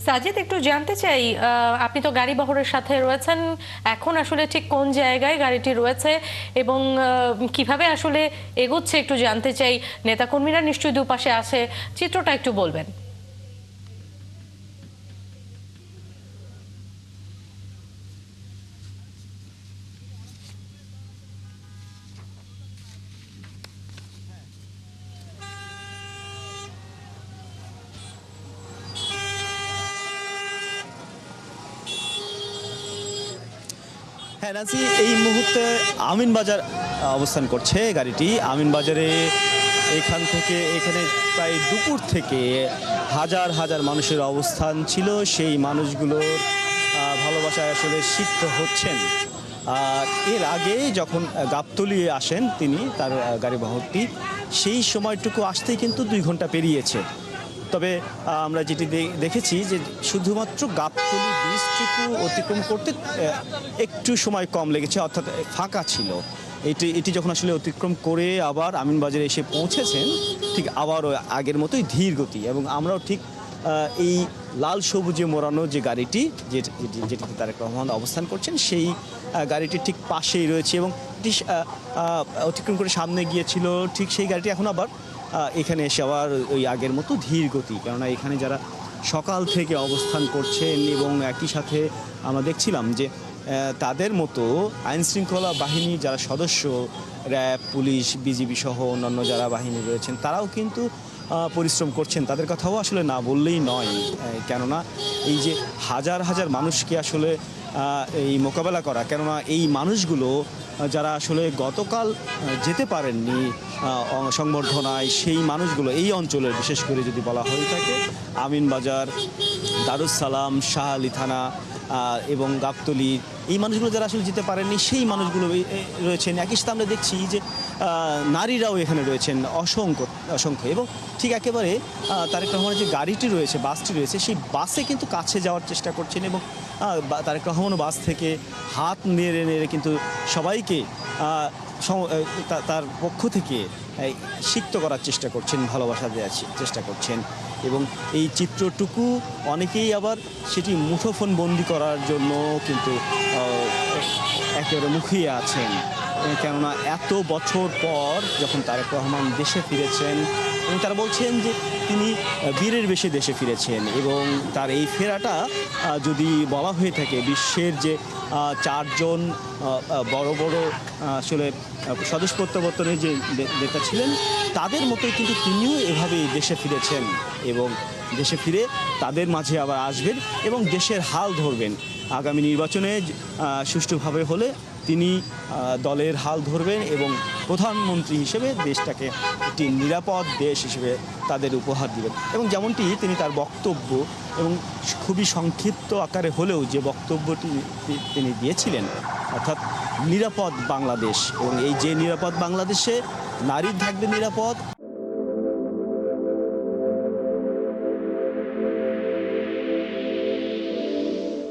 সাজিদ, একটু জানতে চাই, আপনি তো গাড়ি বহরের সাথে রয়েছেন, এখন আসলে ঠিক কোন জায়গায় গাড়িটি রয়েছে এবং কিভাবে আসলে এগোচ্ছে একটু জানতে চাই। নেতাকর্মীরা নিশ্চয়ই দুপাশে আছে, চিত্রটা একটু বলবেন। হ্যাঁ নাজি, এই মুহূর্তে আমিনবাজার অবস্থান করছে গাড়িটি। আমিনবাজারে এখান থেকে এখানে প্রায় দুপুর থেকে হাজার হাজার মানুষের অবস্থান ছিল। সেই মানুষগুলোর ভালোবাসায় আসলে সিক্ত হচ্ছেন। এর আগে যখন গাবতলী আসেন তিনি, তার গাড়ি বহরটি, সেই সময়টুকু আসতেই কিন্তু 2 ঘন্টা পেরিয়েছে। তবে আমরা যেটি দেখেছি যে শুধুমাত্র গাবতলী ব্রিজটুকু অতিক্রম করতে একটু সময় কম লেগেছে, অর্থাৎ ফাঁকা ছিল। এটি যখন আসলে অতিক্রম করে আবার আমিনবাজারে এসে পৌঁছেছেন, ঠিক আবারও আগের মতোই ধীর গতি। এবং আমরাও ঠিক এই লাল সবুজে মোড়ানো যে গাড়িটি, যেটিতে তারেক রহমান অবস্থান করছেন, সেই গাড়িটির ঠিক পাশেই রয়েছে এবং এটি অতিক্রম করে সামনে গিয়েছিল। ঠিক সেই গাড়িটি এখন আবার এখানে এসে আবার ওই আগের মতো ধীর গতি। কেননা এখানে যারা সকাল থেকে অবস্থান করছেন এবং একই সাথে আমরা দেখছিলাম যে তাদের মতো আইনশৃঙ্খলা বাহিনীর যারা সদস্য, র্যাব, পুলিশ, বিজিবি সহ অন্যান্য যারা বাহিনী রয়েছেন, তারাও কিন্তু পরিশ্রম করছেন। তাদের কথাও আসলে না বললেই নয়। কেননা এই যে হাজার হাজার মানুষকে আসলে এই মোকাবেলা করা, কেননা এই মানুষগুলো যারা আসলে গতকাল যেতে পারেননি সংবর্ধনায়, সেই মানুষগুলো এই অঞ্চলের, বিশেষ করে যদি বলা হয়ে থাকে আমিনবাজার, দারুস সালাম, শাহ আলী থানা এবং গাবতলী, এই মানুষগুলো যারা আসলে যেতে পারেননি, সেই মানুষগুলো রয়েছেন। একই সাথে আমরা দেখছি যে নারীরাও এখানে রয়েছেন অসংখ্য। এবং ঠিক একেবারে তারেক রহমানের যে গাড়িটি রয়েছে, বাসটি রয়েছে, সেই বাসে কিন্তু কাছে যাওয়ার চেষ্টা করছেন এবং তারেক রহমানও বাস থেকে হাত নেড়ে নেড়ে কিন্তু সবাইকে তার পক্ষ থেকে সিক্ত করার চেষ্টা করছেন, ভালোবাসা দেওয়ার চেষ্টা করছেন। এবং এই চিত্রটুকু অনেকেই আবার সেটি মুঠোফোন বন্দি করার জন্য কিন্তু একেবারে মুখিয়ে আছেন। কেননা এত বছর পর যখন তারেক রহমান দেশে ফিরেছেন, এবং তারা বলছেন যে তিনি বীরের বেশে দেশে ফিরেছেন। এবং তার এই ফেরাটা যদি বলা হয়ে থাকে বিশ্বের যে 4জন বড় বড় আসলে স্বদেশ প্রত্যাবর্তনের যে নেতা ছিলেন, তাদের মতোই কিন্তু তিনিও এভাবেই দেশে ফিরেছেন এবং দেশে ফিরে তাদের মাঝে আবার আসবেন এবং দেশের হাল ধরবেন। আগামী নির্বাচনে সুষ্ঠুভাবে হলে তিনি দলের হাল ধরবেন এবং প্রধানমন্ত্রী হিসেবে দেশটাকে একটি নিরাপদ দেশ হিসেবে তাদের উপহার দিবেন। এবং যেমনটি তিনি তার বক্তব্য, এবং খুবই সংক্ষিপ্ত আকারে হলেও যে বক্তব্যটি তিনি দিয়েছিলেন, অর্থাৎ নিরাপদ বাংলাদেশ, এবং এই যে নিরাপদ বাংলাদেশে নারী থাকবে নিরাপদ,